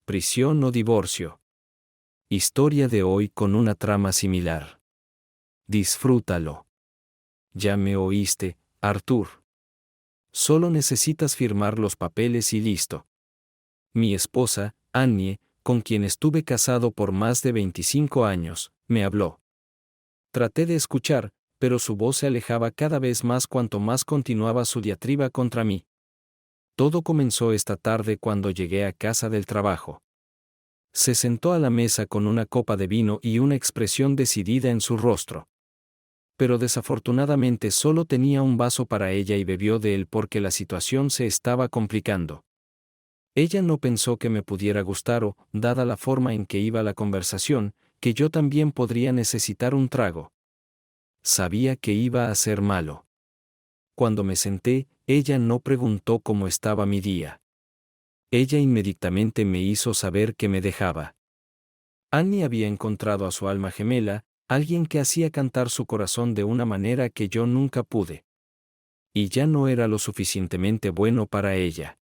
prisión o divorcio. Historia de hoy con una trama similar. Disfrútalo. Ya me oíste, Arthur. Solo necesitas firmar los papeles y listo. Mi esposa, Annie, con quien estuve casado por más de 25 años, me habló. Traté de escuchar, pero su voz se alejaba cada vez más cuanto más continuaba su diatriba contra mí. Todo comenzó esta tarde cuando llegué a casa del trabajo. Se sentó a la mesa con una copa de vino y una expresión decidida en su rostro. Pero desafortunadamente solo tenía un vaso para ella y bebió de él porque la situación se estaba complicando. Ella no pensó que me pudiera gustar o, dada la forma en que iba la conversación, que yo también podría necesitar un trago. Sabía que iba a ser malo. Cuando me senté, ella no preguntó cómo estaba mi día. Ella inmediatamente me hizo saber que me dejaba. Annie había encontrado a su alma gemela, alguien que hacía cantar su corazón de una manera que yo nunca pude. Y ya no era lo suficientemente bueno para ella.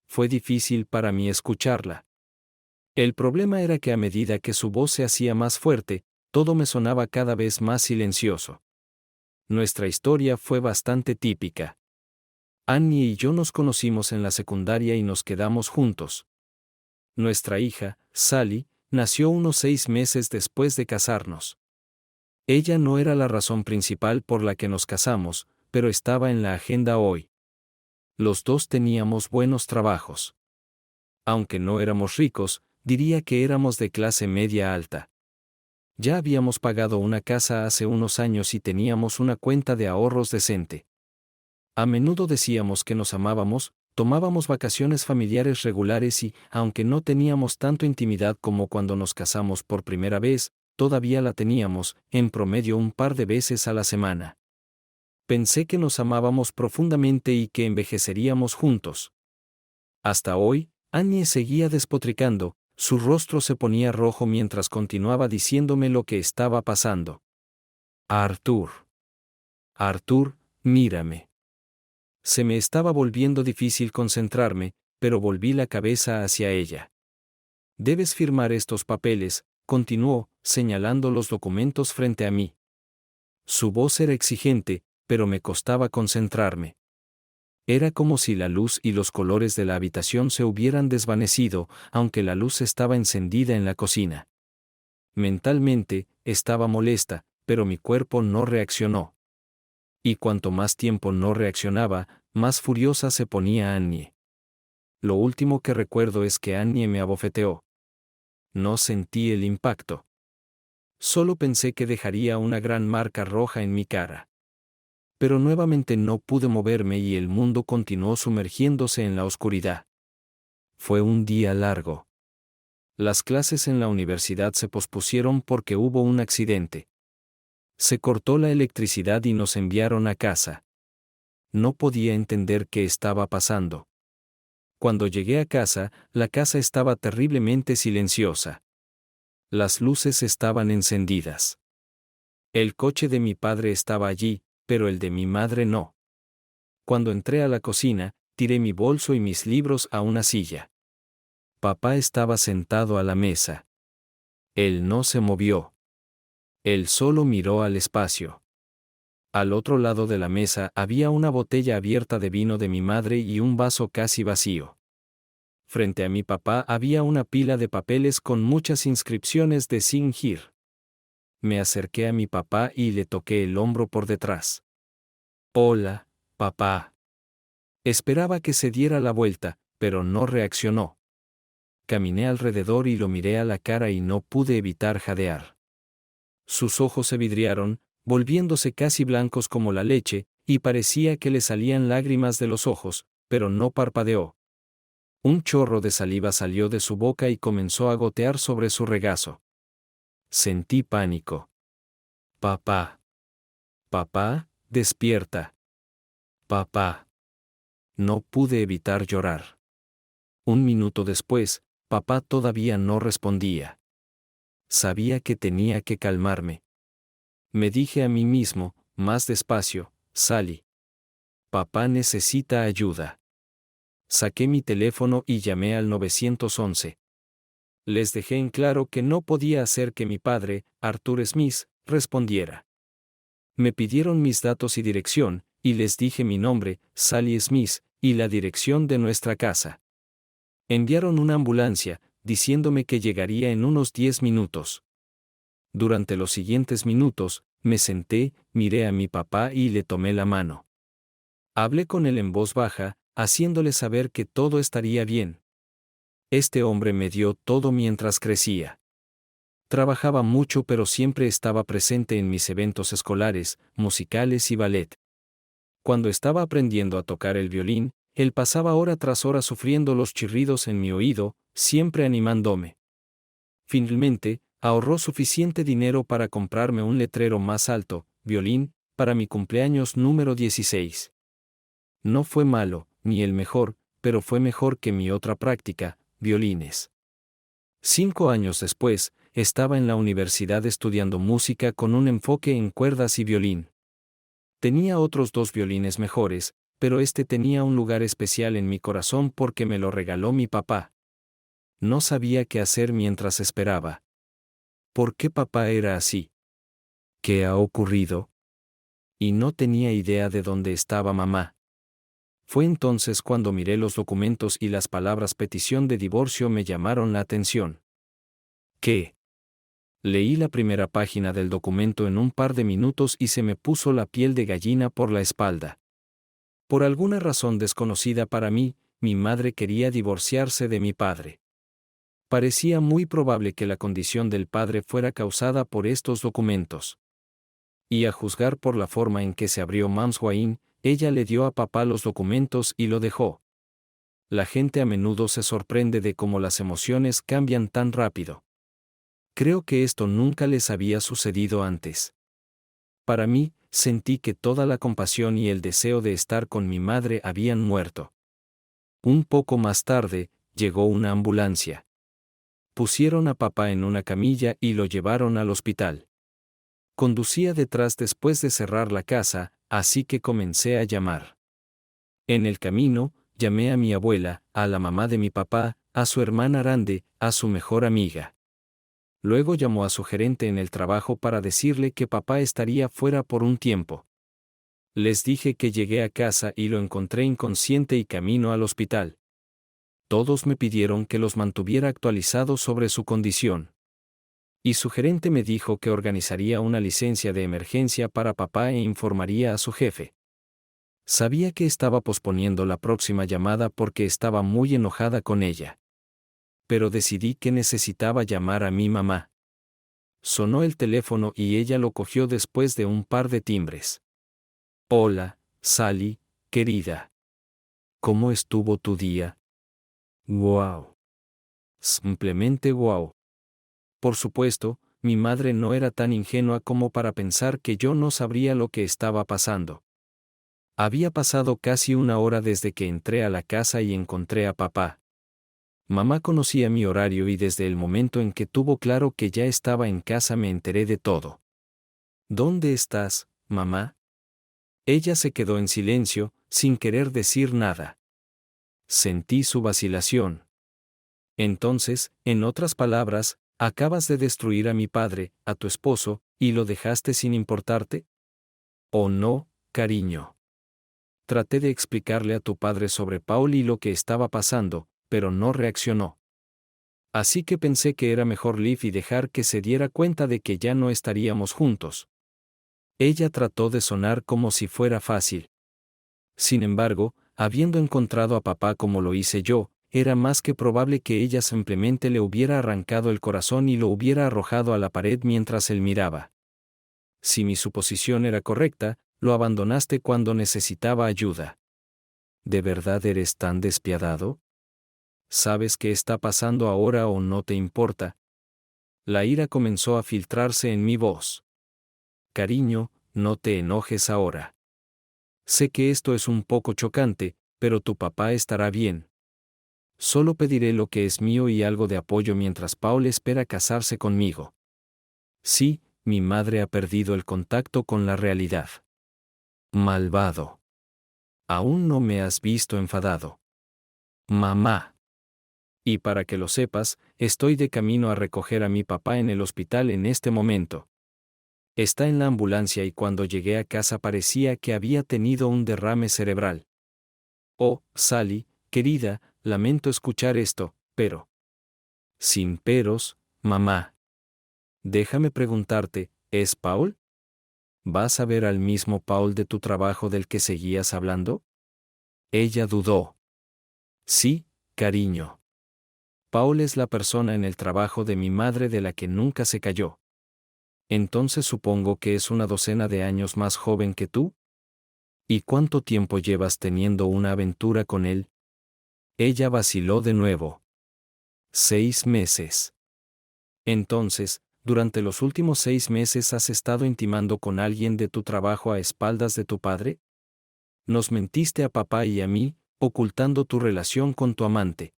Fue difícil para mí escucharla. El problema era que a medida que su voz se hacía más fuerte, todo me sonaba cada vez más silencioso. Nuestra historia fue bastante típica. Annie y yo nos conocimos en la secundaria y nos quedamos juntos. Nuestra hija, Sally, nació unos 6 meses después de casarnos. Ella no era la razón principal por la que nos casamos, pero estaba en la agenda hoy. Los dos teníamos buenos trabajos. Aunque no éramos ricos, diría que éramos de clase media alta. Ya habíamos pagado una casa hace unos años y teníamos una cuenta de ahorros decente. A menudo decíamos que nos amábamos, tomábamos vacaciones familiares regulares y, aunque no teníamos tanto intimidad como cuando nos casamos por primera vez, todavía la teníamos, en promedio un par de veces a la semana. Pensé que nos amábamos profundamente y que envejeceríamos juntos. Hasta hoy, Annie seguía despotricando, su rostro se ponía rojo mientras continuaba diciéndome lo que estaba pasando. Arthur. Arthur, mírame. Se me estaba volviendo difícil concentrarme, pero volví la cabeza hacia ella. Debes firmar estos papeles, continuó, señalando los documentos frente a mí. Su voz era exigente, pero me costaba concentrarme. Era como si la luz y los colores de la habitación se hubieran desvanecido, aunque la luz estaba encendida en la cocina. Mentalmente, estaba molesta, pero mi cuerpo no reaccionó. Y cuanto más tiempo no reaccionaba, más furiosa se ponía Annie. Lo último que recuerdo es que Annie me abofeteó. No sentí el impacto. Solo pensé que dejaría una gran marca roja en mi cara. Pero nuevamente no pude moverme y el mundo continuó sumergiéndose en la oscuridad. Fue un día largo. Las clases en la universidad se pospusieron porque hubo un accidente. Se cortó la electricidad y nos enviaron a casa. No podía entender qué estaba pasando. Cuando llegué a casa, la casa estaba terriblemente silenciosa. Las luces estaban encendidas. El coche de mi padre estaba allí, pero el de mi madre no. Cuando entré a la cocina, tiré mi bolso y mis libros a una silla. Papá estaba sentado a la mesa. Él no se movió. Él solo miró al espacio. Al otro lado de la mesa había una botella abierta de vino de mi madre y un vaso casi vacío. Frente a mi papá había una pila de papeles con muchas inscripciones de Singir. Me acerqué a mi papá y le toqué el hombro por detrás. Hola, papá. Esperaba que se diera la vuelta, pero no reaccionó. Caminé alrededor y lo miré a la cara y no pude evitar jadear. Sus ojos se vidriaron, volviéndose casi blancos como la leche, y parecía que le salían lágrimas de los ojos, pero no parpadeó. Un chorro de saliva salió de su boca y comenzó a gotear sobre su regazo. Sentí pánico. Papá. Papá, despierta. Papá. No pude evitar llorar. Un minuto después, papá todavía no respondía. Sabía que tenía que calmarme. Me dije a mí mismo, más despacio, Sally. Papá necesita ayuda. Saqué mi teléfono y llamé al 911. Les dejé en claro que no podía hacer que mi padre, Arthur Smith, respondiera. Me pidieron mis datos y dirección, y les dije mi nombre, Sally Smith, y la dirección de nuestra casa. Enviaron una ambulancia, diciéndome que llegaría en unos 10 minutos. Durante los siguientes minutos, me senté, miré a mi papá y le tomé la mano. Hablé con él en voz baja, haciéndole saber que todo estaría bien. Este hombre me dio todo mientras crecía. Trabajaba mucho pero siempre estaba presente en mis eventos escolares, musicales y ballet. Cuando estaba aprendiendo a tocar el violín, él pasaba hora tras hora sufriendo los chirridos en mi oído, siempre animándome. Finalmente, ahorró suficiente dinero para comprarme un letrero más alto, violín, para mi cumpleaños número 16. No fue malo, ni el mejor, pero fue mejor que mi otra práctica, violines. 5 años después, estaba en la universidad estudiando música con un enfoque en cuerdas y violín. Tenía otros 2 violines mejores, pero este tenía un lugar especial en mi corazón porque me lo regaló mi papá. No sabía qué hacer mientras esperaba. ¿Por qué papá era así? ¿Qué ha ocurrido? Y no tenía idea de dónde estaba mamá. Fue entonces cuando miré los documentos y las palabras petición de divorcio me llamaron la atención. ¿Qué? Leí la primera página del documento en un par de minutos y se me puso la piel de gallina por la espalda. Por alguna razón desconocida para mí, mi madre quería divorciarse de mi padre. Parecía muy probable que la condición del padre fuera causada por estos documentos. Y a juzgar por la forma en que se abrió Mams Wayne, ella le dio a papá los documentos y lo dejó. La gente a menudo se sorprende de cómo las emociones cambian tan rápido. Creo que esto nunca les había sucedido antes. Para mí, sentí que toda la compasión y el deseo de estar con mi madre habían muerto. Un poco más tarde, llegó una ambulancia. Pusieron a papá en una camilla y lo llevaron al hospital. Conducía detrás después de cerrar la casa, así que comencé a llamar. En el camino, llamé a mi abuela, a la mamá de mi papá, a su hermana Rande, a su mejor amiga. Luego llamó a su gerente en el trabajo para decirle que papá estaría fuera por un tiempo. Les dije que llegué a casa y lo encontré inconsciente y camino al hospital. Todos me pidieron que los mantuviera actualizados sobre su condición. Y su gerente me dijo que organizaría una licencia de emergencia para papá e informaría a su jefe. Sabía que estaba posponiendo la próxima llamada porque estaba muy enojada con ella. Pero decidí que necesitaba llamar a mi mamá. Sonó el teléfono y ella lo cogió después de un par de timbres. Hola, Sally, querida. ¿Cómo estuvo tu día? Wow. Simplemente wow. Por supuesto, mi madre no era tan ingenua como para pensar que yo no sabría lo que estaba pasando. Había pasado casi una hora desde que entré a la casa y encontré a papá. Mamá conocía mi horario y desde el momento en que tuvo claro que ya estaba en casa me enteré de todo. ¿Dónde estás, mamá? Ella se quedó en silencio, sin querer decir nada. Sentí su vacilación. Entonces, en otras palabras, acabas de destruir a mi padre, a tu esposo, y lo dejaste sin importarte. ¿O no, cariño? Traté de explicarle a tu padre sobre Paul y lo que estaba pasando, pero no reaccionó. Así que pensé que era mejor Liv y dejar que se diera cuenta de que ya no estaríamos juntos. Ella trató de sonar como si fuera fácil. Sin embargo, habiendo encontrado a papá como lo hice yo, era más que probable que ella simplemente le hubiera arrancado el corazón y lo hubiera arrojado a la pared mientras él miraba. Si mi suposición era correcta, lo abandonaste cuando necesitaba ayuda. ¿De verdad eres tan despiadado? ¿Sabes qué está pasando ahora o no te importa? La ira comenzó a filtrarse en mi voz. Cariño, no te enojes ahora. Sé que esto es un poco chocante, pero tu papá estará bien. Solo pediré lo que es mío y algo de apoyo mientras Paul espera casarse conmigo. Sí, mi madre ha perdido el contacto con la realidad. Malvado. Aún no me has visto enfadado. Mamá. Y para que lo sepas, estoy de camino a recoger a mi papá en el hospital en este momento. Está en la ambulancia y cuando llegué a casa parecía que había tenido un derrame cerebral. Oh, Sally, querida, lamento escuchar esto, pero... Sin peros, mamá. Déjame preguntarte, ¿es Paul? ¿Vas a ver al mismo Paul de tu trabajo del que seguías hablando? Ella dudó. Sí, cariño. Paul es la persona en el trabajo de mi madre de la que nunca se cayó. Entonces supongo que es una docena de años más joven que tú. ¿Y cuánto tiempo llevas teniendo una aventura con él? Ella vaciló de nuevo. 6 meses. Entonces, durante los últimos 6 meses has estado intimando con alguien de tu trabajo a espaldas de tu padre? Nos mentiste a papá y a mí, ocultando tu relación con tu amante.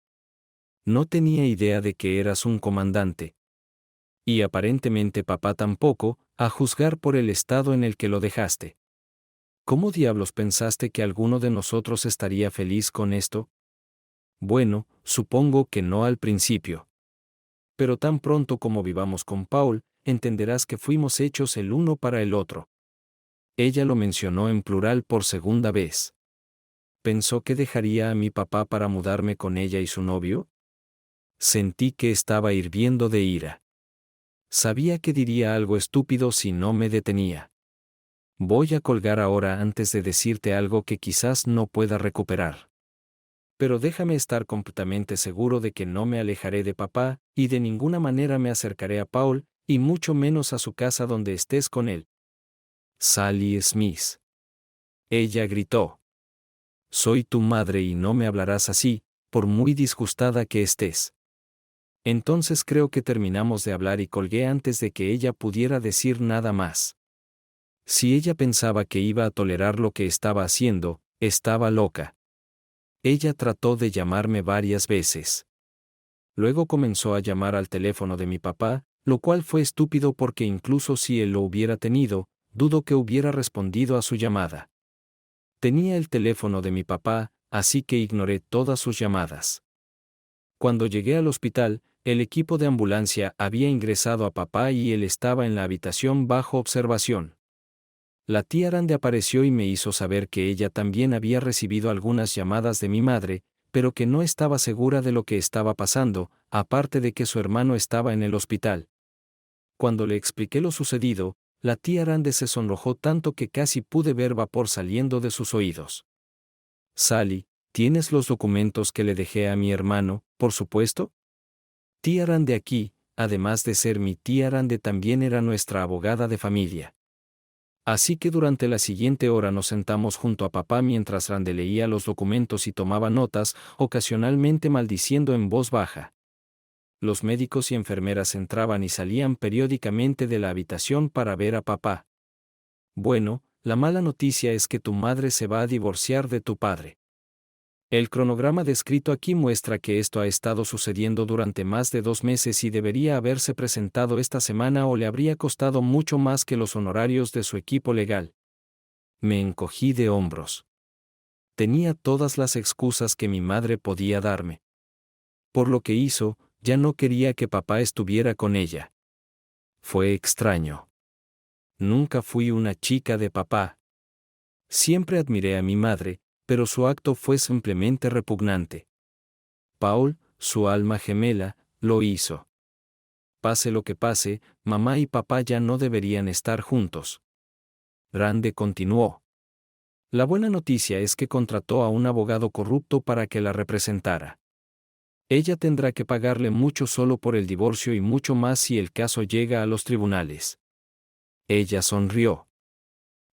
No tenía idea de que eras un comandante. Y aparentemente papá tampoco, a juzgar por el estado en el que lo dejaste. ¿Cómo diablos pensaste que alguno de nosotros estaría feliz con esto? Bueno, supongo que no al principio. Pero tan pronto como vivamos con Paul, entenderás que fuimos hechos el uno para el otro. Ella lo mencionó en plural por segunda vez. ¿Pensó que dejaría a mi papá para mudarme con ella y su novio? Sentí que estaba hirviendo de ira. Sabía que diría algo estúpido si no me detenía. Voy a colgar ahora antes de decirte algo que quizás no pueda recuperar. Pero déjame estar completamente seguro de que no me alejaré de papá, y de ninguna manera me acercaré a Paul, y mucho menos a su casa donde estés con él. Sally Smith. Ella gritó. Soy tu madre y no me hablarás así, por muy disgustada que estés. Entonces creo que terminamos de hablar y colgué antes de que ella pudiera decir nada más. Si ella pensaba que iba a tolerar lo que estaba haciendo, estaba loca. Ella trató de llamarme varias veces. Luego comenzó a llamar al teléfono de mi papá, lo cual fue estúpido porque incluso si él lo hubiera tenido, dudo que hubiera respondido a su llamada. Tenía el teléfono de mi papá, así que ignoré todas sus llamadas. Cuando llegué al hospital, el equipo de ambulancia había ingresado a papá y él estaba en la habitación bajo observación. La tía Rande apareció y me hizo saber que ella también había recibido algunas llamadas de mi madre, pero que no estaba segura de lo que estaba pasando, aparte de que su hermano estaba en el hospital. Cuando le expliqué lo sucedido, la tía Rande se sonrojó tanto que casi pude ver vapor saliendo de sus oídos. Sally, ¿tienes los documentos que le dejé a mi hermano, por supuesto? Tía Rande aquí, además de ser mi tía Rande también era nuestra abogada de familia. Así que durante la siguiente hora nos sentamos junto a papá mientras Rande leía los documentos y tomaba notas, ocasionalmente maldiciendo en voz baja. Los médicos y enfermeras entraban y salían periódicamente de la habitación para ver a papá. Bueno, la mala noticia es que tu madre se va a divorciar de tu padre. El cronograma descrito aquí muestra que esto ha estado sucediendo durante más de 2 meses y debería haberse presentado esta semana o le habría costado mucho más que los honorarios de su equipo legal. Me encogí de hombros. Tenía todas las excusas que mi madre podía darme. Por lo que hizo, ya no quería que papá estuviera con ella. Fue extraño. Nunca fui una chica de papá. Siempre admiré a mi madre, pero su acto fue simplemente repugnante. Paul, su alma gemela, lo hizo. Pase lo que pase, mamá y papá ya no deberían estar juntos. Rande continuó. La buena noticia es que contrató a un abogado corrupto para que la representara. Ella tendrá que pagarle mucho solo por el divorcio y mucho más si el caso llega a los tribunales. Ella sonrió.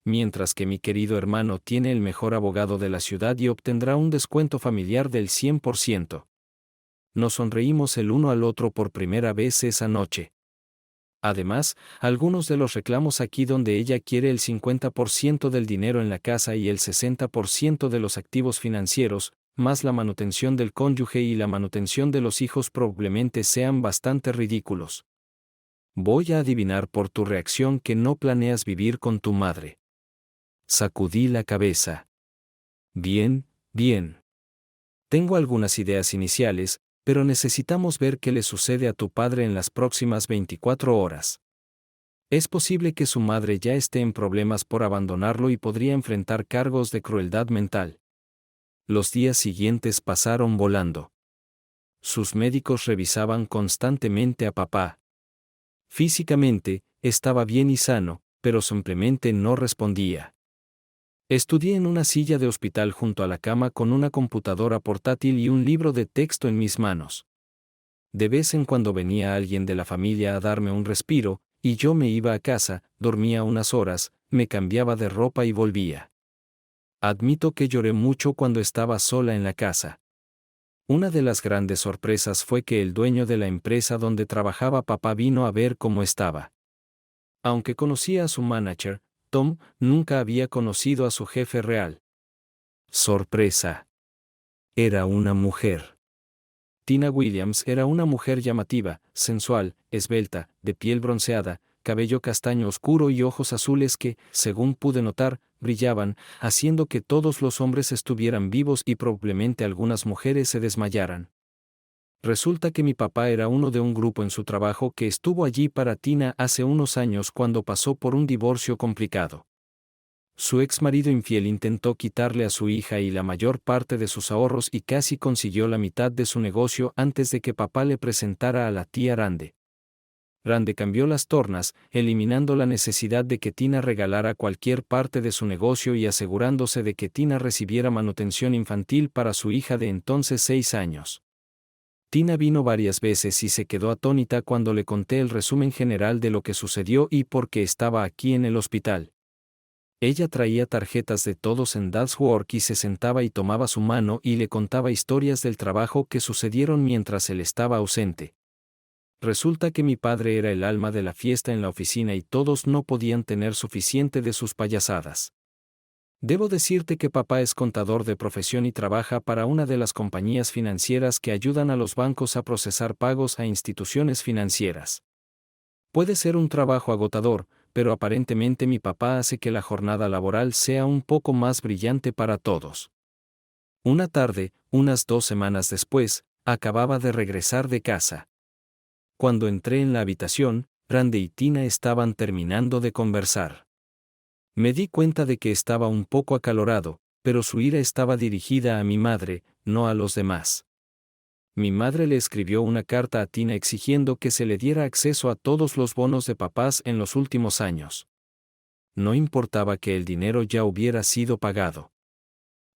Mientras que mi querido hermano tiene el mejor abogado de la ciudad y obtendrá un descuento familiar del 100%. Nos sonreímos el uno al otro por primera vez esa noche. Además, algunos de los reclamos aquí donde ella quiere el 50% del dinero en la casa y el 60% de los activos financieros, más la manutención del cónyuge y la manutención de los hijos probablemente sean bastante ridículos. Voy a adivinar por tu reacción que no planeas vivir con tu madre. Sacudí la cabeza. Bien, bien. Tengo algunas ideas iniciales, pero necesitamos ver qué le sucede a tu padre en las próximas 24 horas. Es posible que su madre ya esté en problemas por abandonarlo y podría enfrentar cargos de crueldad mental. Los días siguientes pasaron volando. Sus médicos revisaban constantemente a papá. Físicamente, estaba bien y sano, pero simplemente no respondía. Estudié en una silla de hospital junto a la cama con una computadora portátil y un libro de texto en mis manos. De vez en cuando venía alguien de la familia a darme un respiro, y yo me iba a casa, dormía unas horas, me cambiaba de ropa y volvía. Admito que lloré mucho cuando estaba sola en la casa. Una de las grandes sorpresas fue que el dueño de la empresa donde trabajaba papá vino a ver cómo estaba. Aunque conocía a su manager, Tom nunca había conocido a su jefe real. Sorpresa. Era una mujer. Tina Williams era una mujer llamativa, sensual, esbelta, de piel bronceada, cabello castaño oscuro y ojos azules que, según pude notar, brillaban, haciendo que todos los hombres estuvieran vivos y probablemente algunas mujeres se desmayaran. Resulta que mi papá era uno de un grupo en su trabajo que estuvo allí para Tina hace unos años cuando pasó por un divorcio complicado. Su ex marido infiel intentó quitarle a su hija y la mayor parte de sus ahorros y casi consiguió la mitad de su negocio antes de que papá le presentara a la tía Rande. Rande cambió las tornas, eliminando la necesidad de que Tina regalara cualquier parte de su negocio y asegurándose de que Tina recibiera manutención infantil para su hija de entonces 6 años. Tina vino varias veces y se quedó atónita cuando le conté el resumen general de lo que sucedió y por qué estaba aquí en el hospital. Ella traía tarjetas de todos en Dad's Work y se sentaba y tomaba su mano y le contaba historias del trabajo que sucedieron mientras él estaba ausente. Resulta que mi padre era el alma de la fiesta en la oficina y todos no podían tener suficiente de sus payasadas. Debo decirte que papá es contador de profesión y trabaja para una de las compañías financieras que ayudan a los bancos a procesar pagos a instituciones financieras. Puede ser un trabajo agotador, pero aparentemente mi papá hace que la jornada laboral sea un poco más brillante para todos. Una tarde, unas 2 semanas después, acababa de regresar de casa. Cuando entré en la habitación, Rande y Tina estaban terminando de conversar. Me di cuenta de que estaba un poco acalorado, pero su ira estaba dirigida a mi madre, no a los demás. Mi madre le escribió una carta a Tina exigiendo que se le diera acceso a todos los bonos de papás en los últimos años. No importaba que el dinero ya hubiera sido pagado.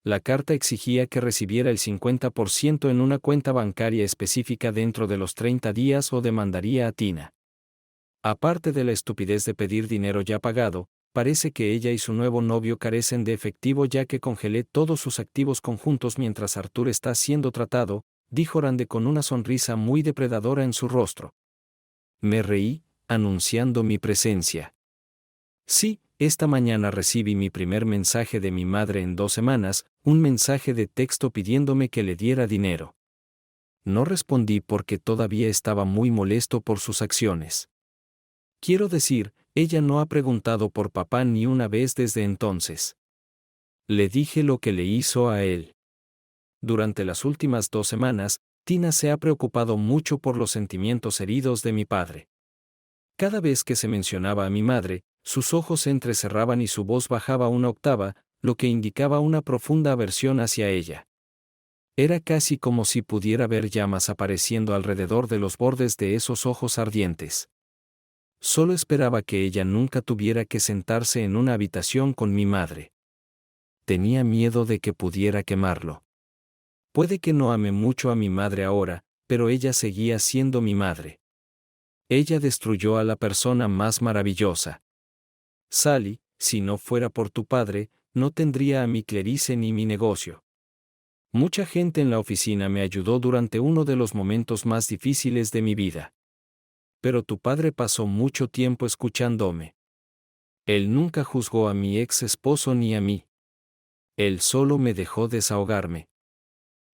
La carta exigía que recibiera el 50% en una cuenta bancaria específica dentro de los 30 días o demandaría a Tina. Aparte de la estupidez de pedir dinero ya pagado, parece que ella y su nuevo novio carecen de efectivo ya que congelé todos sus activos conjuntos mientras Arthur está siendo tratado, dijo Rande con una sonrisa muy depredadora en su rostro. Me reí, anunciando mi presencia. Sí, esta mañana recibí mi primer mensaje de mi madre en 2 semanas, un mensaje de texto pidiéndome que le diera dinero. No respondí porque todavía estaba muy molesto por sus acciones. Quiero decir, ella no ha preguntado por papá ni una vez desde entonces. Le dije lo que le hizo a él. Durante las últimas 2 semanas, Tina se ha preocupado mucho por los sentimientos heridos de mi padre. Cada vez que se mencionaba a mi madre, sus ojos se entrecerraban y su voz bajaba una octava, lo que indicaba una profunda aversión hacia ella. Era casi como si pudiera ver llamas apareciendo alrededor de los bordes de esos ojos ardientes. Solo esperaba que ella nunca tuviera que sentarse en una habitación con mi madre. Tenía miedo de que pudiera quemarlo. Puede que no ame mucho a mi madre ahora, pero ella seguía siendo mi madre. Ella destruyó a la persona más maravillosa. Sally, si no fuera por tu padre, no tendría a mi Clarice ni mi negocio. Mucha gente en la oficina me ayudó durante uno de los momentos más difíciles de mi vida. Pero tu padre pasó mucho tiempo escuchándome. Él nunca juzgó a mi ex esposo ni a mí. Él solo me dejó desahogarme.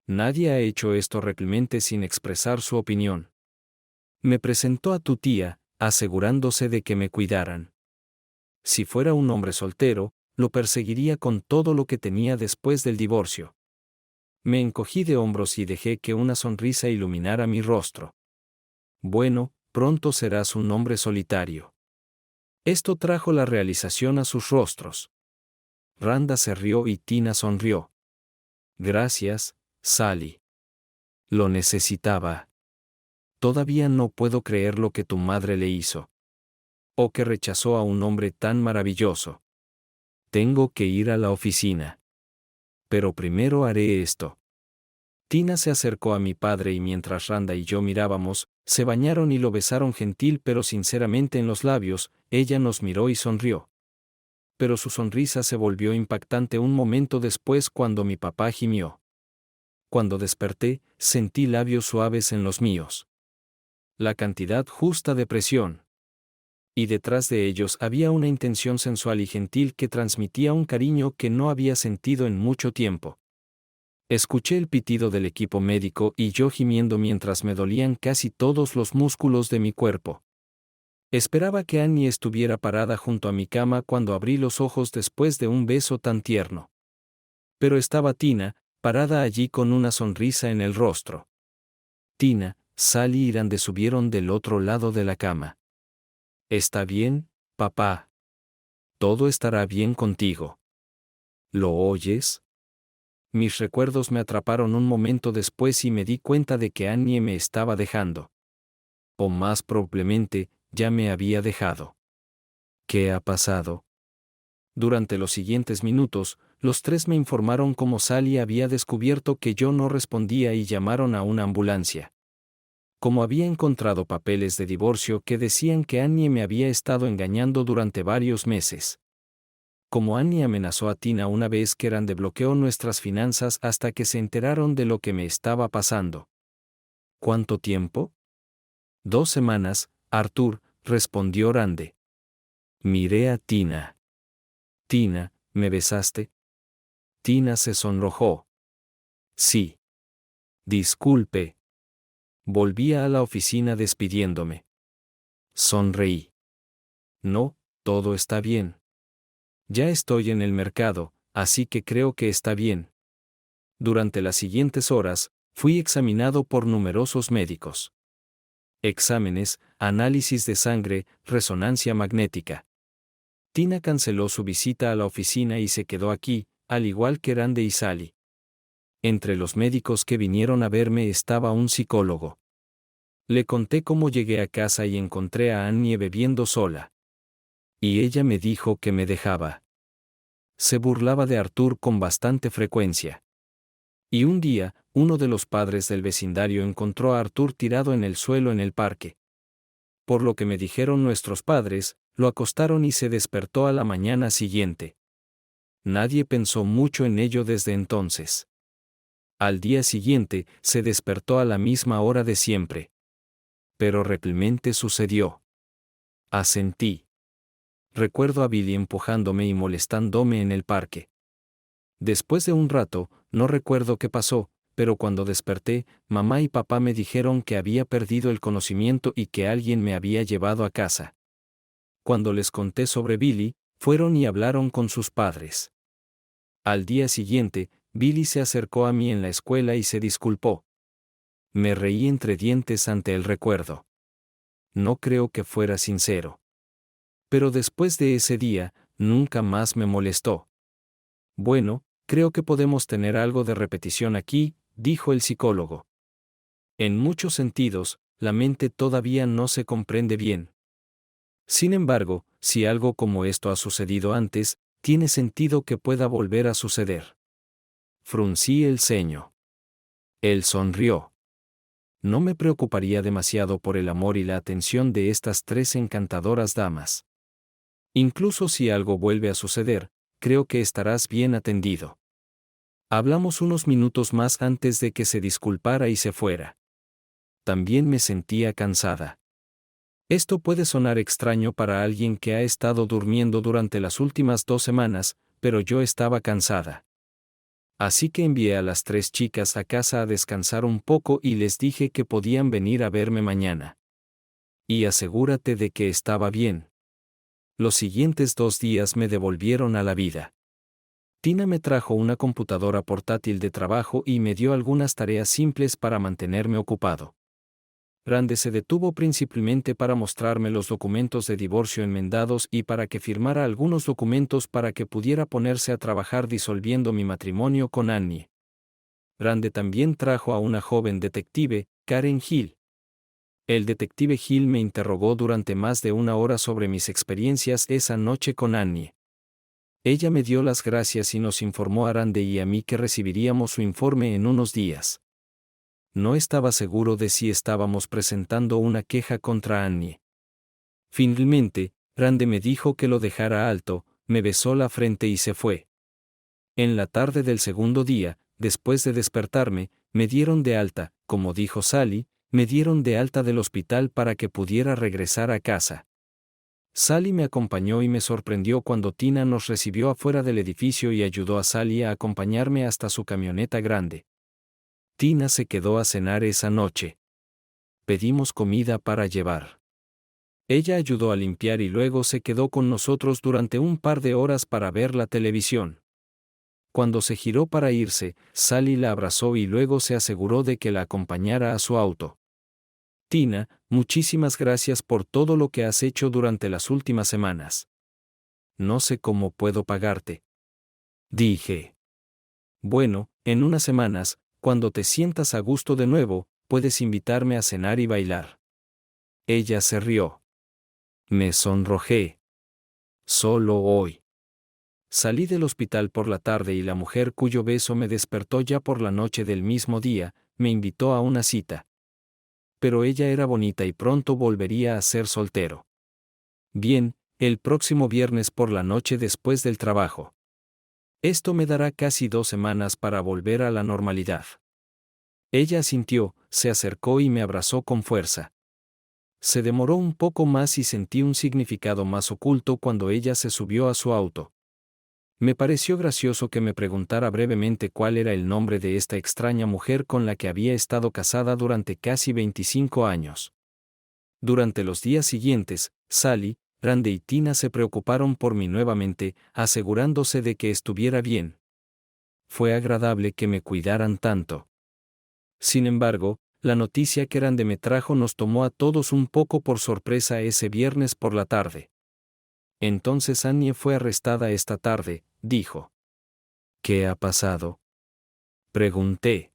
Nadie ha hecho esto realmente sin expresar su opinión. Me presentó a tu tía, asegurándose de que me cuidaran. Si fuera un hombre soltero, lo perseguiría con todo lo que tenía después del divorcio. Me encogí de hombros y dejé que una sonrisa iluminara mi rostro. Bueno, pronto serás un hombre solitario. Esto trajo la realización a sus rostros. Randa se rió y Tina sonrió. Gracias, Sally. Lo necesitaba. Todavía no puedo creer lo que tu madre le hizo. O que rechazó a un hombre tan maravilloso. Tengo que ir a la oficina. Pero primero haré esto. Tina se acercó a mi padre y mientras Randa y yo mirábamos, se bañaron y lo besaron gentil pero sinceramente en los labios. Ella nos miró y sonrió. Pero su sonrisa se volvió impactante un momento después cuando mi papá gimió. Cuando desperté, sentí labios suaves en los míos. La cantidad justa de presión. Y detrás de ellos había una intención sensual y gentil que transmitía un cariño que no había sentido en mucho tiempo. Escuché el pitido del equipo médico y yo gimiendo mientras me dolían casi todos los músculos de mi cuerpo. Esperaba que Annie estuviera parada junto a mi cama cuando abrí los ojos después de un beso tan tierno. Pero estaba Tina, parada allí con una sonrisa en el rostro. Tina, Sally y Rande subieron del otro lado de la cama. ¿Está bien, papá? Todo estará bien contigo. ¿Lo oyes? Mis recuerdos me atraparon un momento después y me di cuenta de que Annie me estaba dejando. O más probablemente, ya me había dejado. ¿Qué ha pasado? Durante los siguientes minutos, los tres me informaron cómo Sally había descubierto que yo no respondía y llamaron a una ambulancia. Como había encontrado papeles de divorcio que decían que Annie me había estado engañando durante varios meses. Como Annie amenazó a Tina una vez que Rande bloqueó nuestras finanzas hasta que se enteraron de lo que me estaba pasando. ¿Cuánto tiempo? 2 semanas, Arthur, respondió Rande. Miré a Tina. Tina, ¿me besaste? Tina se sonrojó. Sí. Disculpe. Volví a la oficina despidiéndome. Sonreí. No, todo está bien. Ya estoy en el mercado, así que creo que está bien. Durante las siguientes horas, fui examinado por numerosos médicos. Exámenes, análisis de sangre, resonancia magnética. Tina canceló su visita a la oficina y se quedó aquí, al igual que Rande y Sally. Entre los médicos que vinieron a verme estaba un psicólogo. Le conté cómo llegué a casa y encontré a Annie bebiendo sola. Y ella me dijo que me dejaba. Se burlaba de Arthur con bastante frecuencia. Y un día, uno de los padres del vecindario encontró a Arthur tirado en el suelo en el parque. Por lo que me dijeron nuestros padres, lo acostaron y se despertó a la mañana siguiente. Nadie pensó mucho en ello desde entonces. Al día siguiente, se despertó a la misma hora de siempre. Pero realmente sucedió. Asentí. Recuerdo a Billy empujándome y molestándome en el parque. Después de un rato, no recuerdo qué pasó, pero cuando desperté, mamá y papá me dijeron que había perdido el conocimiento y que alguien me había llevado a casa. Cuando les conté sobre Billy, fueron y hablaron con sus padres. Al día siguiente, Billy se acercó a mí en la escuela y se disculpó. Me reí entre dientes ante el recuerdo. No creo que fuera sincero. Pero después de ese día, nunca más me molestó. Bueno, creo que podemos tener algo de repetición aquí, dijo el psicólogo. En muchos sentidos, la mente todavía no se comprende bien. Sin embargo, si algo como esto ha sucedido antes, tiene sentido que pueda volver a suceder. Fruncí el ceño. Él sonrió. No me preocuparía demasiado por el amor y la atención de estas 3 encantadoras damas. Incluso si algo vuelve a suceder, creo que estarás bien atendido. Hablamos unos minutos más antes de que se disculpara y se fuera. También me sentía cansada. Esto puede sonar extraño para alguien que ha estado durmiendo durante las últimas 2 semanas, pero yo estaba cansada. Así que envié a las 3 chicas a casa a descansar un poco y les dije que podían venir a verme mañana. Y asegúrate de que estaba bien. Los siguientes 2 días me devolvieron a la vida. Tina me trajo una computadora portátil de trabajo y me dio algunas tareas simples para mantenerme ocupado. Rande se detuvo principalmente para mostrarme los documentos de divorcio enmendados y para que firmara algunos documentos para que pudiera ponerse a trabajar disolviendo mi matrimonio con Annie. Rande también trajo a una joven detective, Karen Hill. El detective Hill me interrogó durante más de una hora sobre mis experiencias esa noche con Annie. Ella me dio las gracias y nos informó a Rande y a mí que recibiríamos su informe en unos días. No estaba seguro de si estábamos presentando una queja contra Annie. Finalmente, Rande me dijo que lo dejara alto, me besó la frente y se fue. En la tarde del segundo día, después de despertarme, me dieron de alta, como dijo Sally, me dieron de alta del hospital para que pudiera regresar a casa. Sally me acompañó y me sorprendió cuando Tina nos recibió afuera del edificio y ayudó a Sally a acompañarme hasta su camioneta grande. Tina se quedó a cenar esa noche. Pedimos comida para llevar. Ella ayudó a limpiar y luego se quedó con nosotros durante un par de horas para ver la televisión. Cuando se giró para irse, Sally la abrazó y luego se aseguró de que la acompañara a su auto. Tina, muchísimas gracias por todo lo que has hecho durante las últimas semanas. No sé cómo puedo pagarte. Dije. Bueno, en unas semanas, cuando te sientas a gusto de nuevo, puedes invitarme a cenar y bailar. Ella se rió. Me sonrojé. Solo hoy. Salí del hospital por la tarde y la mujer cuyo beso me despertó ya por la noche del mismo día, me invitó a una cita. Pero ella era bonita y pronto volvería a ser soltero. Bien, el próximo viernes por la noche después del trabajo. Esto me dará casi 2 semanas para volver a la normalidad. Ella asintió, se acercó y me abrazó con fuerza. Se demoró un poco más y sentí un significado más oculto cuando ella se subió a su auto. Me pareció gracioso que me preguntara brevemente cuál era el nombre de esta extraña mujer con la que había estado casada durante casi 25 años. Durante los días siguientes, Sally, Rande y Tina se preocuparon por mí nuevamente, asegurándose de que estuviera bien. Fue agradable que me cuidaran tanto. Sin embargo, la noticia que Rande me trajo nos tomó a todos un poco por sorpresa ese viernes por la tarde. Entonces Annie fue arrestada esta tarde, dijo. ¿Qué ha pasado? Pregunté.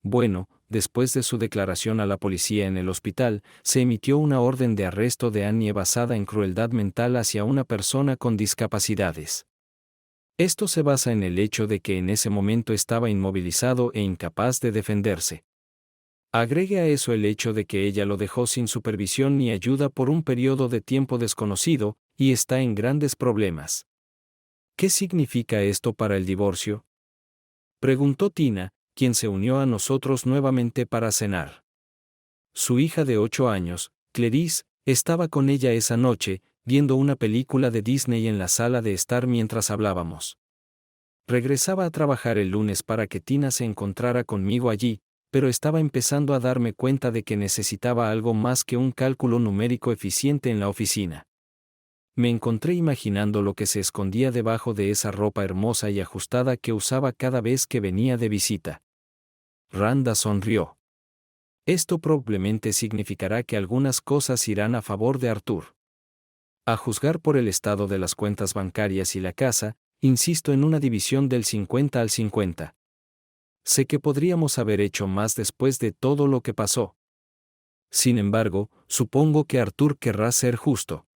Bueno, después de su declaración a la policía en el hospital, se emitió una orden de arresto de Annie basada en crueldad mental hacia una persona con discapacidades. Esto se basa en el hecho de que en ese momento estaba inmovilizado e incapaz de defenderse. Agregue a eso el hecho de que ella lo dejó sin supervisión ni ayuda por un periodo de tiempo desconocido, y está en grandes problemas. ¿Qué significa esto para el divorcio? Preguntó Tina, quien se unió a nosotros nuevamente para cenar. Su hija de 8 años, Clarice, estaba con ella esa noche, viendo una película de Disney en la sala de estar mientras hablábamos. Regresaba a trabajar el lunes para que Tina se encontrara conmigo allí, pero estaba empezando a darme cuenta de que necesitaba algo más que un cálculo numérico eficiente en la oficina. Me encontré imaginando lo que se escondía debajo de esa ropa hermosa y ajustada que usaba cada vez que venía de visita. Randa sonrió. Esto probablemente significará que algunas cosas irán a favor de Arthur. A juzgar por el estado de las cuentas bancarias y la casa, insisto en una división del 50 al 50. Sé que podríamos haber hecho más después de todo lo que pasó. Sin embargo, supongo que Arthur querrá ser justo.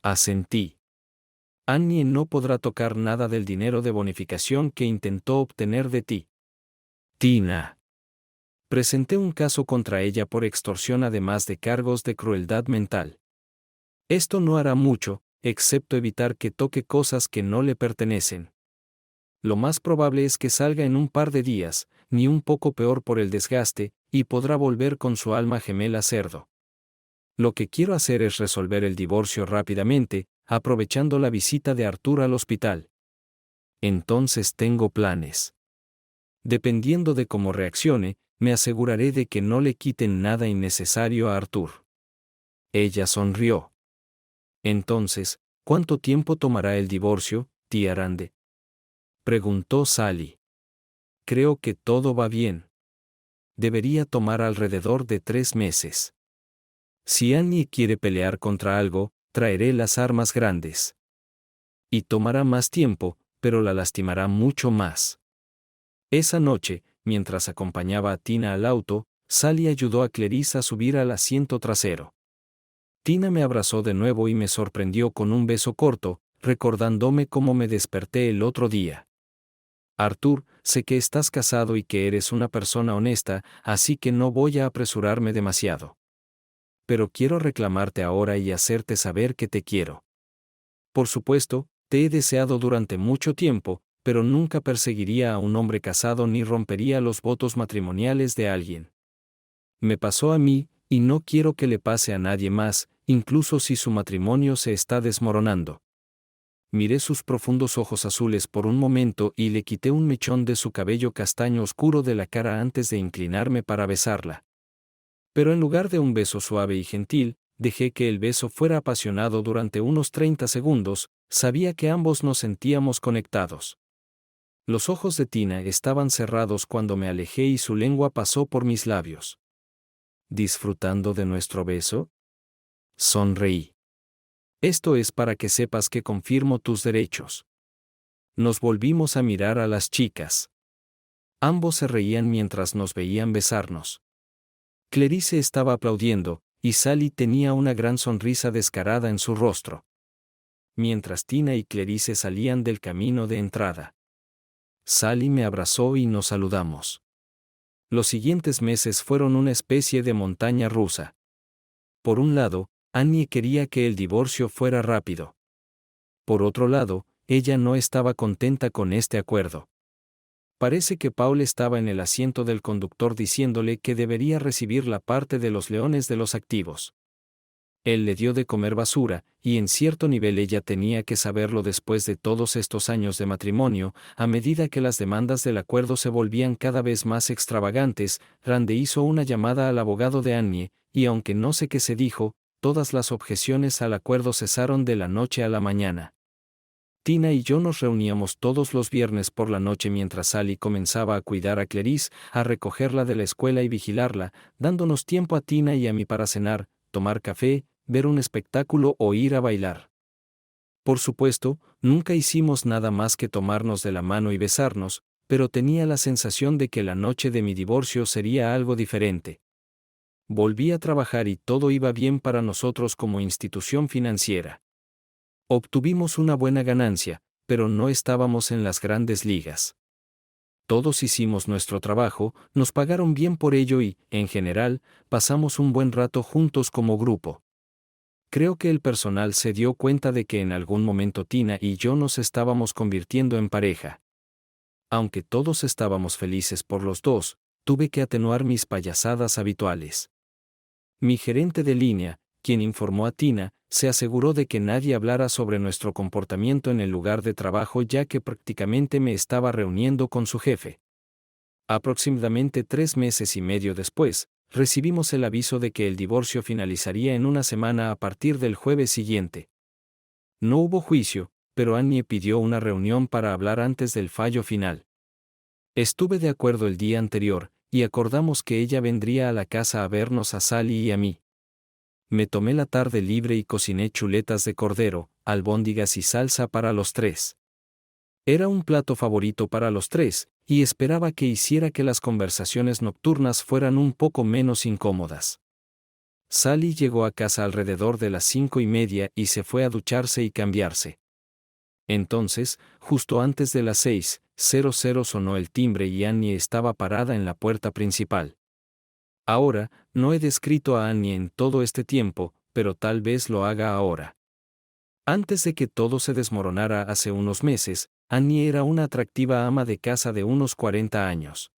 Asentí. Annie no podrá tocar nada del dinero de bonificación que intentó obtener de ti. Tina. Presenté un caso contra ella por extorsión además de cargos de crueldad mental. Esto no hará mucho, excepto evitar que toque cosas que no le pertenecen. Lo más probable es que salga en un par de días, ni un poco peor por el desgaste, y podrá volver con su alma gemela cerdo. Lo que quiero hacer es resolver el divorcio rápidamente, aprovechando la visita de Arthur al hospital. Entonces tengo planes. Dependiendo de cómo reaccione, me aseguraré de que no le quiten nada innecesario a Arthur. Ella sonrió. Entonces, ¿cuánto tiempo tomará el divorcio, tía Rande? Preguntó Sally. Creo que todo va bien. Debería tomar alrededor de 3 meses. Si Annie quiere pelear contra algo, traeré las armas grandes. Y tomará más tiempo, pero la lastimará mucho más. Esa noche, mientras acompañaba a Tina al auto, Sally ayudó a Clarice a subir al asiento trasero. Tina me abrazó de nuevo y me sorprendió con un beso corto, recordándome cómo me desperté el otro día. Arthur, sé que estás casado y que eres una persona honesta, así que no voy a apresurarme demasiado. Pero quiero reclamarte ahora y hacerte saber que te quiero. Por supuesto, te he deseado durante mucho tiempo, pero nunca perseguiría a un hombre casado ni rompería los votos matrimoniales de alguien. Me pasó a mí, y no quiero que le pase a nadie más, incluso si su matrimonio se está desmoronando. Miré sus profundos ojos azules por un momento y le quité un mechón de su cabello castaño oscuro de la cara antes de inclinarme para besarla. Pero en lugar de un beso suave y gentil, dejé que el beso fuera apasionado durante unos 30 segundos, sabía que ambos nos sentíamos conectados. Los ojos de Tina estaban cerrados cuando me alejé y su lengua pasó por mis labios. ¿Disfrutando de nuestro beso? Sonreí. Esto es para que sepas que confirmo tus derechos. Nos volvimos a mirar a las chicas. Ambos se reían mientras nos veían besarnos. Clarice estaba aplaudiendo, y Sally tenía una gran sonrisa descarada en su rostro. Mientras Tina y Clarice salían del camino de entrada. Sally me abrazó y nos saludamos. Los siguientes meses fueron una especie de montaña rusa. Por un lado, Annie quería que el divorcio fuera rápido. Por otro lado, ella no estaba contenta con este acuerdo. Parece que Paul estaba en el asiento del conductor diciéndole que debería recibir la parte de los leones de los activos. Él le dio de comer basura, y en cierto nivel ella tenía que saberlo después de todos estos años de matrimonio. A medida que las demandas del acuerdo se volvían cada vez más extravagantes, Rande hizo una llamada al abogado de Annie, y aunque no sé qué se dijo, todas las objeciones al acuerdo cesaron de la noche a la mañana. Tina y yo nos reuníamos todos los viernes por la noche mientras Sally comenzaba a cuidar a Clarice, a recogerla de la escuela y vigilarla, dándonos tiempo a Tina y a mí para cenar, tomar café, ver un espectáculo o ir a bailar. Por supuesto, nunca hicimos nada más que tomarnos de la mano y besarnos, pero tenía la sensación de que la noche de mi divorcio sería algo diferente. Volví a trabajar y todo iba bien para nosotros como institución financiera. Obtuvimos una buena ganancia, pero no estábamos en las grandes ligas. Todos hicimos nuestro trabajo, nos pagaron bien por ello y, en general, pasamos un buen rato juntos como grupo. Creo que el personal se dio cuenta de que en algún momento Tina y yo nos estábamos convirtiendo en pareja. Aunque todos estábamos felices por los dos, tuve que atenuar mis payasadas habituales. Mi gerente de línea, quien informó a Tina, se aseguró de que nadie hablara sobre nuestro comportamiento en el lugar de trabajo ya que prácticamente me estaba reuniendo con su jefe. Aproximadamente 3 meses y medio después, recibimos el aviso de que el divorcio finalizaría en una semana a partir del jueves siguiente. No hubo juicio, pero Annie pidió una reunión para hablar antes del fallo final. Estuve de acuerdo el día anterior, y acordamos que ella vendría a la casa a vernos a Sally y a mí. Me tomé la tarde libre y cociné chuletas de cordero, albóndigas y salsa para los tres. Era un plato favorito para los tres, y esperaba que hiciera que las conversaciones nocturnas fueran un poco menos incómodas. Sally llegó a casa alrededor de las 5:30 y se fue a ducharse y cambiarse. Entonces, justo antes de las 6:00 sonó el timbre y Annie estaba parada en la puerta principal. Ahora, no he descrito a Annie en todo este tiempo, pero tal vez lo haga ahora. Antes de que todo se desmoronara hace unos meses, Annie era una atractiva ama de casa de unos 40 años.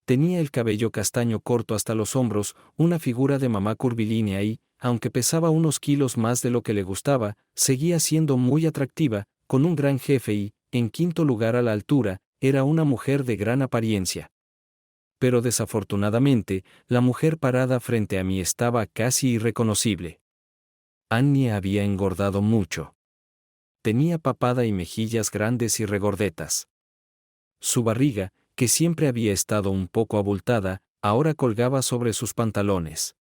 Tenía el cabello castaño corto hasta los hombros, una figura de mamá curvilínea y, aunque pesaba unos kilos más de lo que le gustaba, seguía siendo muy atractiva, con un gran jefe y, en quinto lugar a la altura, era una mujer de gran apariencia. Pero desafortunadamente, la mujer parada frente a mí estaba casi irreconocible. Annie había engordado mucho. Tenía papada y mejillas grandes y regordetas. Su barriga, que siempre había estado un poco abultada, ahora colgaba sobre sus pantalones.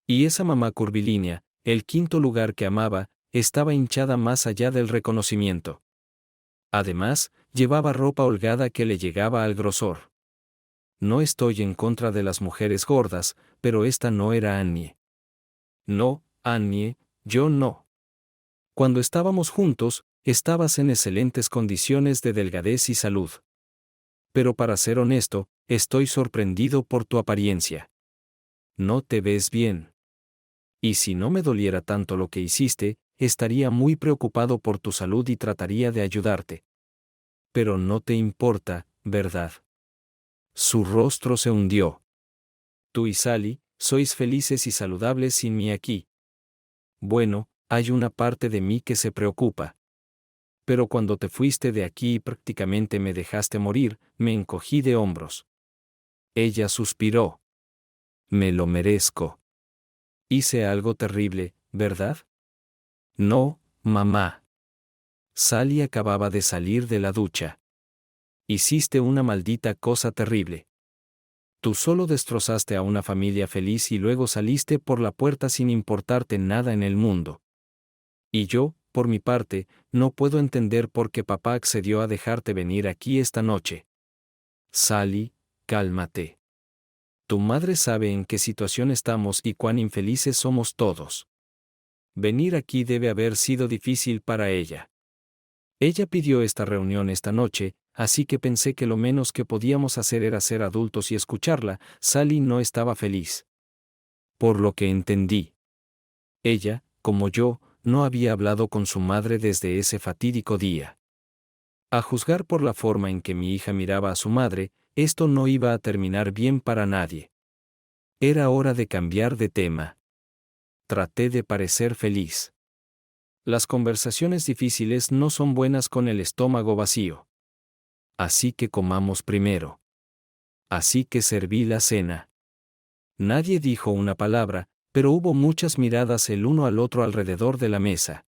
Y esa mamá curvilínea, el quinto lugar que amaba, estaba hinchada más allá del reconocimiento. Además, llevaba ropa holgada que le llegaba al grosor. No estoy en contra de las mujeres gordas, pero esta no era Annie. No, Annie, yo no. Cuando estábamos juntos, estabas en excelentes condiciones de delgadez y salud. Pero para ser honesto, estoy sorprendido por tu apariencia. No te ves bien. Y si no me doliera tanto lo que hiciste, estaría muy preocupado por tu salud y trataría de ayudarte. Pero no te importa, ¿verdad? Su rostro se hundió. Tú y Sally, sois felices y saludables sin mí aquí. Bueno, hay una parte de mí que se preocupa. Pero cuando te fuiste de aquí y prácticamente me dejaste morir, me encogí de hombros. Ella suspiró. Me lo merezco. Hice algo terrible, ¿verdad? No, mamá. Sally acababa de salir de la ducha. Hiciste una maldita cosa terrible. Tú solo destrozaste a una familia feliz y luego saliste por la puerta sin importarte nada en el mundo. Y yo, por mi parte, no puedo entender por qué papá accedió a dejarte venir aquí esta noche. Sally, cálmate. Tu madre sabe en qué situación estamos y cuán infelices somos todos. Venir aquí debe haber sido difícil para ella. Ella pidió esta reunión esta noche, así que pensé que lo menos que podíamos hacer era ser adultos y escucharla. Sally no estaba feliz. Por lo que entendí. Ella, como yo, no había hablado con su madre desde ese fatídico día. A juzgar por la forma en que mi hija miraba a su madre, esto no iba a terminar bien para nadie. Era hora de cambiar de tema. Traté de parecer feliz. Las conversaciones difíciles no son buenas con el estómago vacío. Así que comamos primero. Así que serví la cena. Nadie dijo una palabra, pero hubo muchas miradas el uno al otro alrededor de la mesa.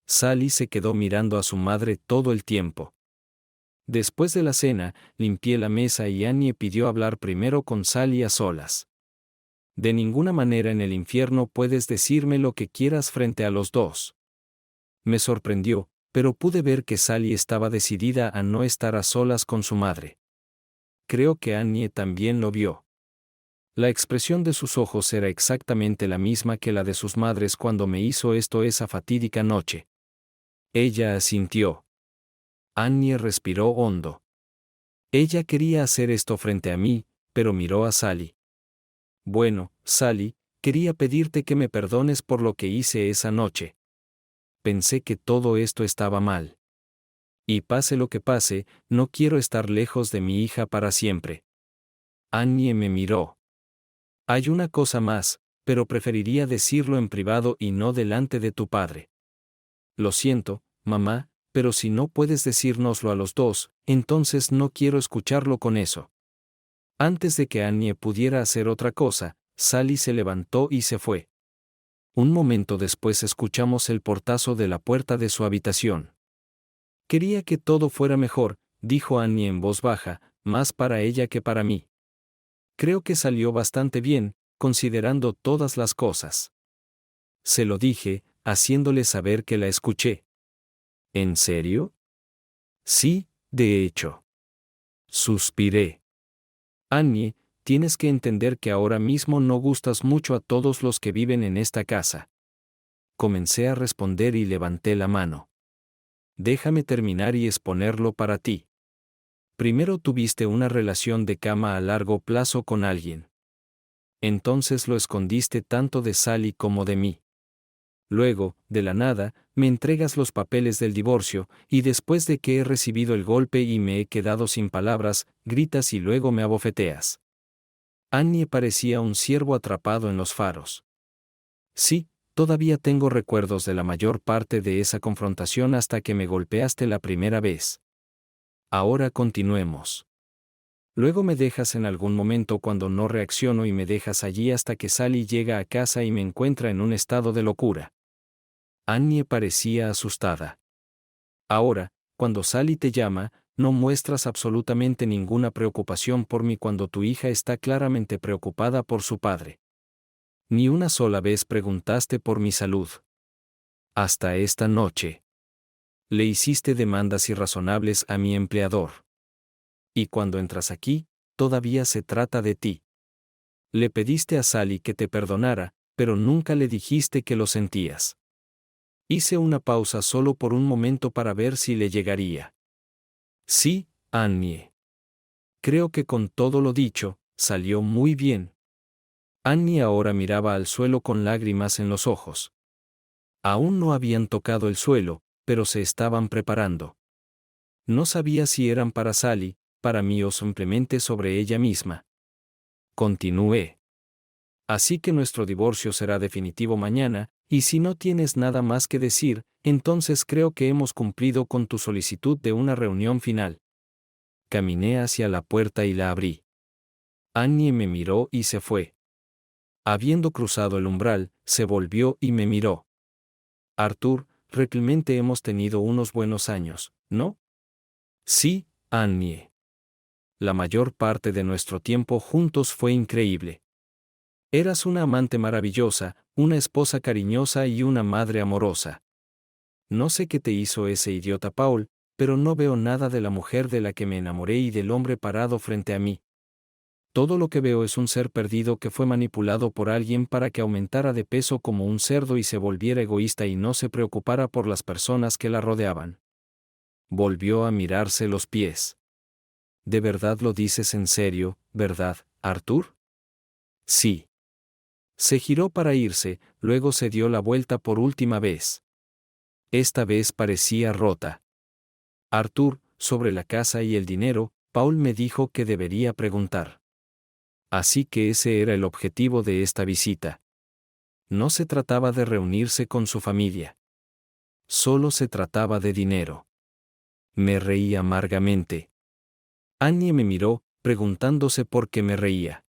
Sally se quedó mirando a su madre todo el tiempo. Después de la cena, limpié la mesa y Annie pidió hablar primero con Sally a solas. De ninguna manera en el infierno puedes decirme lo que quieras frente a los dos. Me sorprendió, pero pude ver que Sally estaba decidida a no estar a solas con su madre. Creo que Annie también lo vio. La expresión de sus ojos era exactamente la misma que la de sus madres cuando me hizo esto esa fatídica noche. Ella asintió. Annie respiró hondo. Ella quería hacer esto frente a mí, pero miró a Sally. Bueno, Sally, quería pedirte que me perdones por lo que hice esa noche. Pensé que todo esto estaba mal. Y pase lo que pase, no quiero estar lejos de mi hija para siempre. Annie me miró. Hay una cosa más, pero preferiría decirlo en privado y no delante de tu padre. Lo siento, mamá, pero si no puedes decírnoslo a los dos, entonces no quiero escucharlo con eso. Antes de que Annie pudiera hacer otra cosa, Sally se levantó y se fue. Un momento después escuchamos el portazo de la puerta de su habitación. Quería que todo fuera mejor, dijo Annie en voz baja, más para ella que para mí. Creo que salió bastante bien, considerando todas las cosas. Se lo dije, haciéndole saber que la escuché. ¿En serio? Sí, de hecho. Suspiré. Annie, tienes que entender que ahora mismo no gustas mucho a todos los que viven en esta casa. Comencé a responder y levanté la mano. Déjame terminar y exponerlo para ti. Primero tuviste una relación de cama a largo plazo con alguien. Entonces lo escondiste tanto de Sally como de mí. Luego, de la nada, me entregas los papeles del divorcio, y después de que he recibido el golpe y me he quedado sin palabras, gritas y luego me abofeteas. Annie parecía un ciervo atrapado en los faros. Sí, todavía tengo recuerdos de la mayor parte de esa confrontación hasta que me golpeaste la primera vez. Ahora continuemos. Luego me dejas en algún momento cuando no reacciono y me dejas allí hasta que Sally llega a casa y me encuentra en un estado de locura. Annie parecía asustada. Ahora, cuando Sally te llama, no muestras absolutamente ninguna preocupación por mí cuando tu hija está claramente preocupada por su padre. Ni una sola vez preguntaste por mi salud. Hasta esta noche. Le hiciste demandas irrazonables a mi empleador. Y cuando entras aquí, todavía se trata de ti. Le pediste a Sally que te perdonara, pero nunca le dijiste que lo sentías. Hice una pausa solo por un momento para ver si le llegaría. Sí, Annie. Creo que con todo lo dicho, salió muy bien. Annie ahora miraba al suelo con lágrimas en los ojos. Aún no habían tocado el suelo, pero se estaban preparando. No sabía si eran para Sally, para mí o simplemente sobre ella misma. Continué. Así que nuestro divorcio será definitivo mañana, y si no tienes nada más que decir, entonces creo que hemos cumplido con tu solicitud de una reunión final. Caminé hacia la puerta y la abrí. Annie me miró y se fue. Habiendo cruzado el umbral, se volvió y me miró. Arthur, realmente hemos tenido unos buenos años, ¿no? Sí, Annie. La mayor parte de nuestro tiempo juntos fue increíble. Eras una amante maravillosa, una esposa cariñosa y una madre amorosa. No sé qué te hizo ese idiota Paul, pero no veo nada de la mujer de la que me enamoré y del hombre parado frente a mí. Todo lo que veo es un ser perdido que fue manipulado por alguien para que aumentara de peso como un cerdo y se volviera egoísta y no se preocupara por las personas que la rodeaban. Volvió a mirarse los pies. ¿De verdad lo dices en serio, verdad, Arthur? Sí. Se giró para irse, luego se dio la vuelta por última vez. Esta vez parecía rota. Arthur, sobre la casa y el dinero, Paul me dijo que debería preguntar. Así que ese era el objetivo de esta visita. No se trataba de reunirse con su familia. Solo se trataba de dinero. Me reí amargamente. Annie me miró, preguntándose por qué me reía.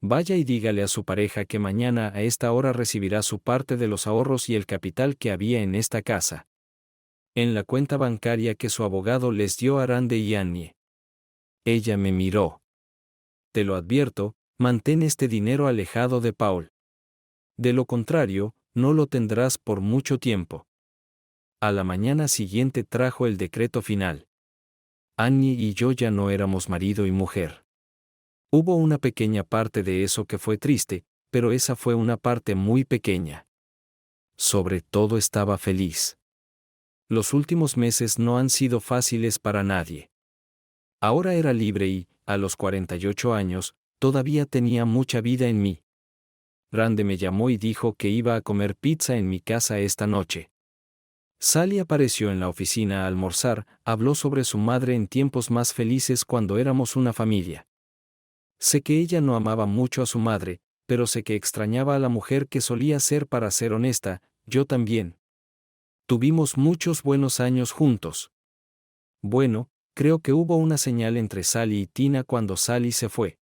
Vaya y dígale a su pareja que mañana a esta hora recibirá su parte de los ahorros y el capital que había en esta casa. En la cuenta bancaria que su abogado les dio a Rande y Annie. Ella me miró. Te lo advierto, mantén este dinero alejado de Paul. De lo contrario, no lo tendrás por mucho tiempo. A la mañana siguiente trajo el decreto final. Annie y yo ya no éramos marido y mujer. Hubo una pequeña parte de eso que fue triste, pero esa fue una parte muy pequeña. Sobre todo estaba feliz. Los últimos meses no han sido fáciles para nadie. Ahora era libre y, a los 48 años, todavía tenía mucha vida en mí. Rande me llamó y dijo que iba a comer pizza en mi casa esta noche. Sally apareció en la oficina a almorzar, habló sobre su madre en tiempos más felices cuando éramos una familia. Sé que ella no amaba mucho a su madre, pero sé que extrañaba a la mujer que solía ser. Para ser honesta, yo también. Tuvimos muchos buenos años juntos. Bueno, creo que hubo una señal entre Sally y Tina cuando Sally se fue.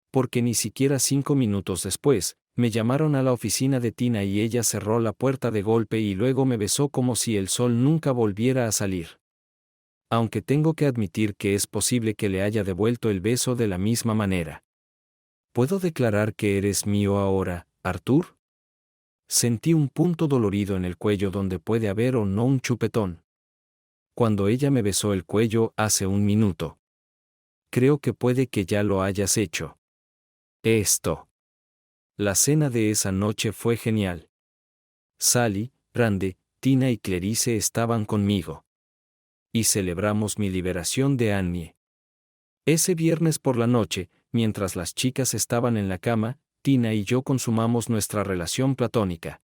Porque ni siquiera 5 minutos después, me llamaron a la oficina de Tina y ella cerró la puerta de golpe y luego me besó como si el sol nunca volviera a salir. Aunque tengo que admitir que es posible que le haya devuelto el beso de la misma manera. ¿Puedo declarar que eres mío ahora, Arthur? Sentí un punto dolorido en el cuello donde puede haber o no un chupetón. Cuando ella me besó el cuello hace un minuto. Creo que puede que ya lo hayas hecho. Esto. La cena de esa noche fue genial. Sally, Rande, Tina y Clarice estaban conmigo. Y celebramos mi liberación de Annie. Ese viernes por la noche, mientras las chicas estaban en la cama, Tina y yo consumamos nuestra relación platónica.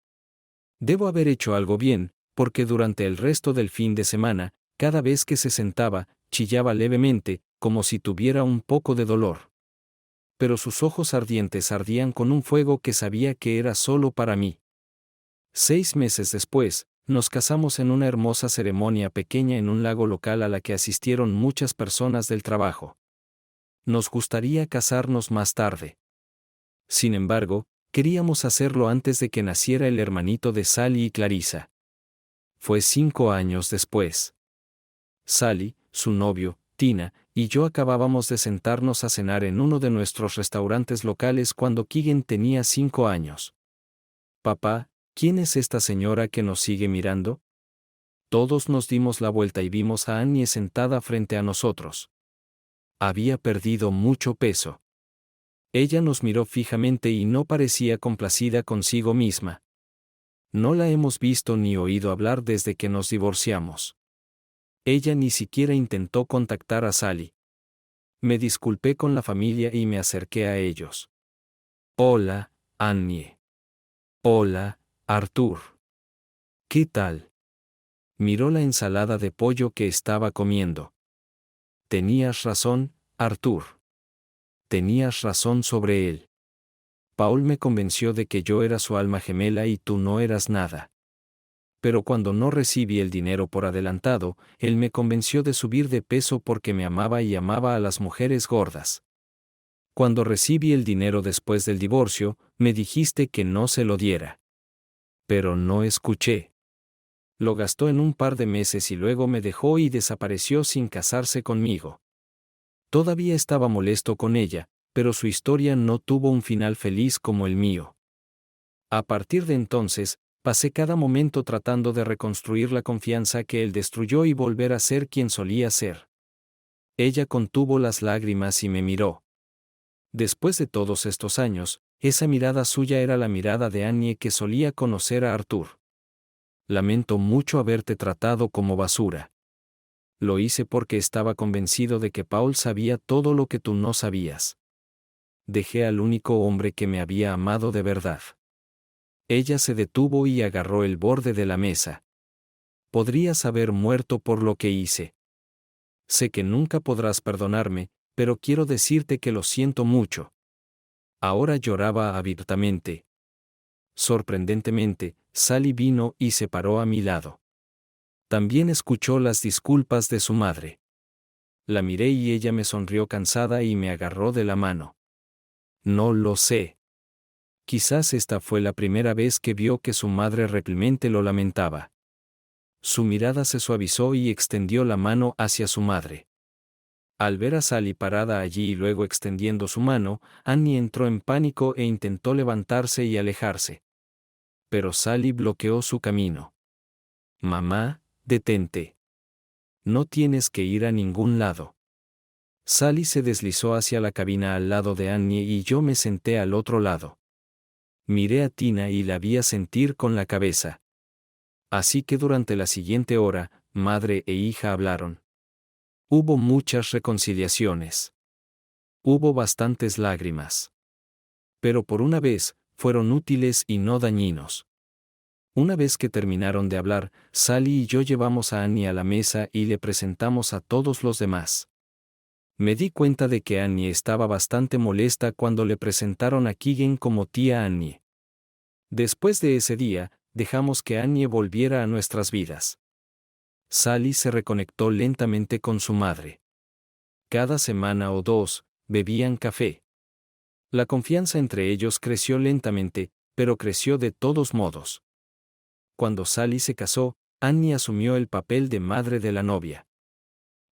Debo haber hecho algo bien, porque durante el resto del fin de semana, cada vez que se sentaba, chillaba levemente, como si tuviera un poco de dolor. Pero sus ojos ardientes ardían con un fuego que sabía que era solo para mí. 6 meses después, nos casamos en una hermosa ceremonia pequeña en un lago local a la que asistieron muchas personas del trabajo. Nos gustaría casarnos más tarde. Sin embargo, queríamos hacerlo antes de que naciera el hermanito de Sally y Clarissa. Fue 5 años después. Sally, su novio, Tina, y yo acabábamos de sentarnos a cenar en uno de nuestros restaurantes locales cuando Keegan tenía 5 años. Papá, ¿quién es esta señora que nos sigue mirando? Todos nos dimos la vuelta y vimos a Annie sentada frente a nosotros. Había perdido mucho peso. Ella nos miró fijamente y no parecía complacida consigo misma. No la hemos visto ni oído hablar desde que nos divorciamos. Ella ni siquiera intentó contactar a Sally. Me disculpé con la familia y me acerqué a ellos. Hola, Annie. Hola, Arthur. ¿Qué tal? Miró la ensalada de pollo que estaba comiendo. Tenías razón, Arthur. Tenías razón sobre él. Paul me convenció de que yo era su alma gemela y tú no eras nada. Pero cuando no recibí el dinero por adelantado, él me convenció de subir de peso porque me amaba y amaba a las mujeres gordas. Cuando recibí el dinero después del divorcio, me dijiste que no se lo diera. Pero no escuché. Lo gastó en un par de meses y luego me dejó y desapareció sin casarse conmigo. Todavía estaba molesto con ella, pero su historia no tuvo un final feliz como el mío. A partir de entonces, pasé cada momento tratando de reconstruir la confianza que él destruyó y volver a ser quien solía ser. Ella contuvo las lágrimas y me miró. Después de todos estos años, esa mirada suya era la mirada de Annie que solía conocer a Arthur. Lamento mucho haberte tratado como basura. Lo hice porque estaba convencido de que Paul sabía todo lo que tú no sabías. Dejé al único hombre que me había amado de verdad. Ella se detuvo y agarró el borde de la mesa. Podrías haber muerto por lo que hice. Sé que nunca podrás perdonarme, pero quiero decirte que lo siento mucho. Ahora lloraba abiertamente. Sorprendentemente, Sally vino y se paró a mi lado. También escuchó las disculpas de su madre. La miré y ella me sonrió cansada y me agarró de la mano. No lo sé. Quizás esta fue la primera vez que vio que su madre realmente lo lamentaba. Su mirada se suavizó y extendió la mano hacia su madre. Al ver a Sally parada allí y luego extendiendo su mano, Annie entró en pánico e intentó levantarse y alejarse. Pero Sally bloqueó su camino. Mamá, detente. No tienes que ir a ningún lado. Sally se deslizó hacia la cabina al lado de Annie y yo me senté al otro lado. Miré a Tina y la vi asentir con la cabeza. Así que durante la siguiente hora, madre e hija hablaron. Hubo muchas reconciliaciones. Hubo bastantes lágrimas. Pero por una vez, fueron útiles y no dañinos. Una vez que terminaron de hablar, Sally y yo llevamos a Annie a la mesa y le presentamos a todos los demás. Me di cuenta de que Annie estaba bastante molesta cuando le presentaron a Keegan como tía Annie. Después de ese día, dejamos que Annie volviera a nuestras vidas. Sally se reconectó lentamente con su madre. Cada semana o dos, bebían café. La confianza entre ellos creció lentamente, pero creció de todos modos. Cuando Sally se casó, Annie asumió el papel de madre de la novia.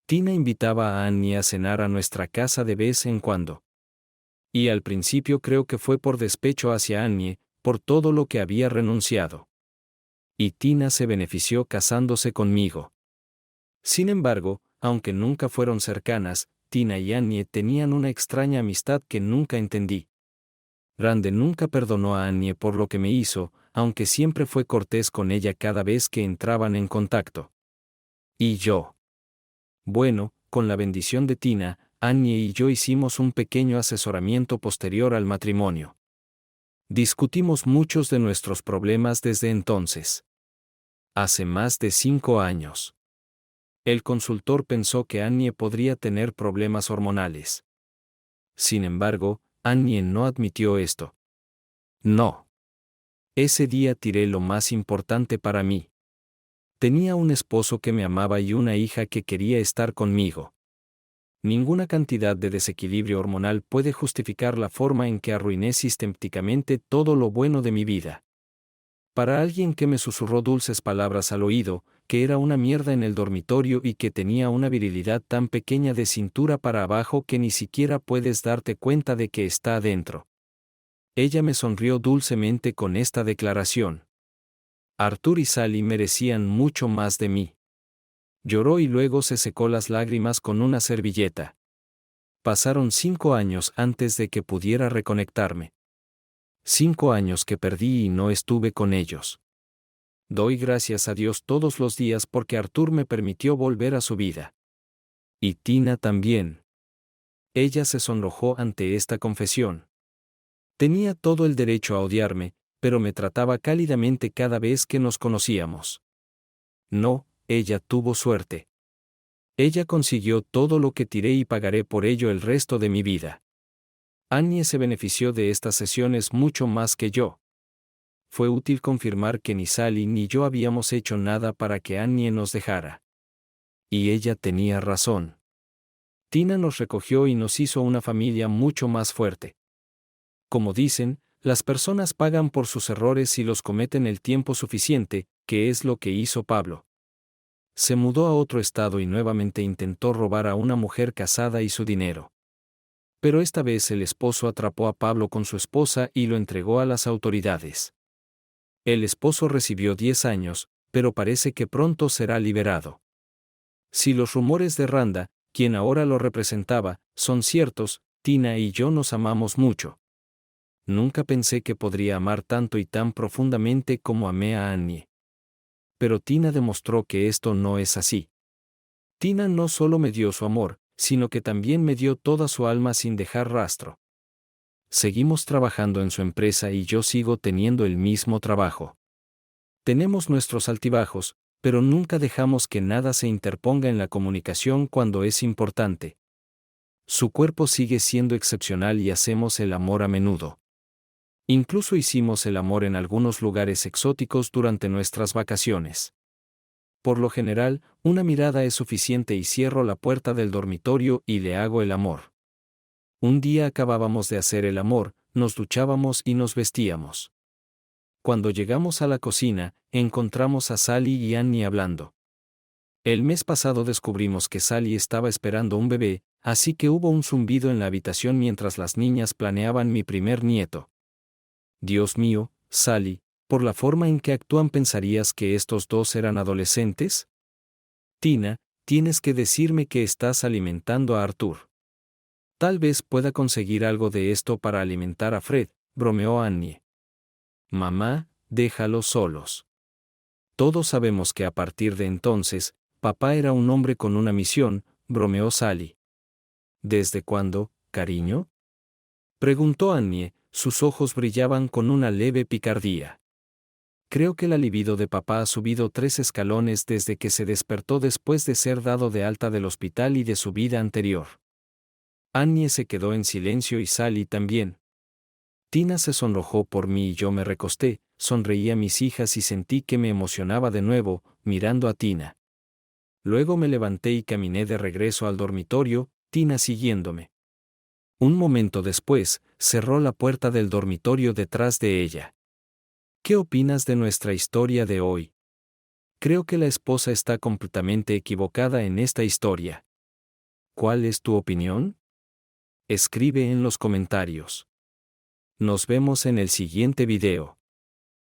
Tina invitaba a Annie a cenar a nuestra casa de vez en cuando. Y al principio creo que fue por despecho hacia Annie, por todo lo que había renunciado. Y Tina se benefició casándose conmigo. Sin embargo, aunque nunca fueron cercanas, Tina y Annie tenían una extraña amistad que nunca entendí. Rande nunca perdonó a Annie por lo que me hizo, aunque siempre fue cortés con ella cada vez que entraban en contacto. ¿Y yo? Bueno, con la bendición de Tina, Annie y yo hicimos un pequeño asesoramiento posterior al matrimonio. Discutimos muchos de nuestros problemas desde entonces. Hace más de 5 años. El consultor pensó que Annie podría tener problemas hormonales. Sin embargo, Annie no admitió esto. No. Ese día tiré lo más importante para mí. Tenía un esposo que me amaba y una hija que quería estar conmigo. Ninguna cantidad de desequilibrio hormonal puede justificar la forma en que arruiné sistemáticamente todo lo bueno de mi vida. Para alguien que me susurró dulces palabras al oído, que era una mierda en el dormitorio y que tenía una virilidad tan pequeña de cintura para abajo que ni siquiera puedes darte cuenta de que está adentro. Ella me sonrió dulcemente con esta declaración. Arthur y Sally merecían mucho más de mí. Lloró y luego se secó las lágrimas con una servilleta. Pasaron 5 años antes de que pudiera reconectarme. 5 años que perdí y no estuve con ellos. Doy gracias a Dios todos los días porque Arthur me permitió volver a su vida. Y Tina también. Ella se sonrojó ante esta confesión. Tenía todo el derecho a odiarme, pero me trataba cálidamente cada vez que nos conocíamos. No, ella tuvo suerte. Ella consiguió todo lo que tiré y pagaré por ello el resto de mi vida. Annie se benefició de estas sesiones mucho más que yo. Fue útil confirmar que ni Sally ni yo habíamos hecho nada para que Annie nos dejara. Y ella tenía razón. Tina nos recogió y nos hizo una familia mucho más fuerte. Como dicen, las personas pagan por sus errores si los cometen el tiempo suficiente, que es lo que hizo Pablo. Se mudó a otro estado y nuevamente intentó robar a una mujer casada y su dinero. Pero esta vez el esposo atrapó a Pablo con su esposa y lo entregó a las autoridades. El esposo recibió 10 años, pero parece que pronto será liberado. Si los rumores de Randa, quien ahora lo representaba, son ciertos, Tina y yo nos amamos mucho. Nunca pensé que podría amar tanto y tan profundamente como amé a Annie. Pero Tina demostró que esto no es así. Tina no solo me dio su amor, sino que también me dio toda su alma sin dejar rastro. Seguimos trabajando en su empresa y yo sigo teniendo el mismo trabajo. Tenemos nuestros altibajos, pero nunca dejamos que nada se interponga en la comunicación cuando es importante. Su cuerpo sigue siendo excepcional y hacemos el amor a menudo. Incluso hicimos el amor en algunos lugares exóticos durante nuestras vacaciones. Por lo general, una mirada es suficiente y cierro la puerta del dormitorio y le hago el amor. Un día acabábamos de hacer el amor, nos duchábamos y nos vestíamos. Cuando llegamos a la cocina, encontramos a Sally y Annie hablando. El mes pasado descubrimos que Sally estaba esperando un bebé, así que hubo un zumbido en la habitación mientras las niñas planeaban mi primer nieto. Dios mío, Sally, por la forma en que actúan pensarías que estos dos eran adolescentes. Tina, tienes que decirme que estás alimentando a Arthur. Tal vez pueda conseguir algo de esto para alimentar a Fred, bromeó Annie. Mamá, déjalos solos. Todos sabemos que a partir de entonces, papá era un hombre con una misión, bromeó Sally. ¿Desde cuándo, cariño? Preguntó Annie, sus ojos brillaban con una leve picardía. Creo que la libido de papá ha subido 3 escalones desde que se despertó después de ser dado de alta del hospital y de su vida anterior. Annie se quedó en silencio y Sally también. Tina se sonrojó por mí y yo me recosté, sonreí a mis hijas y sentí que me emocionaba de nuevo, mirando a Tina. Luego me levanté y caminé de regreso al dormitorio, Tina siguiéndome. Un momento después, cerró la puerta del dormitorio detrás de ella. ¿Qué opinas de nuestra historia de hoy? Creo que la esposa está completamente equivocada en esta historia. ¿Cuál es tu opinión? Escribe en los comentarios. Nos vemos en el siguiente video.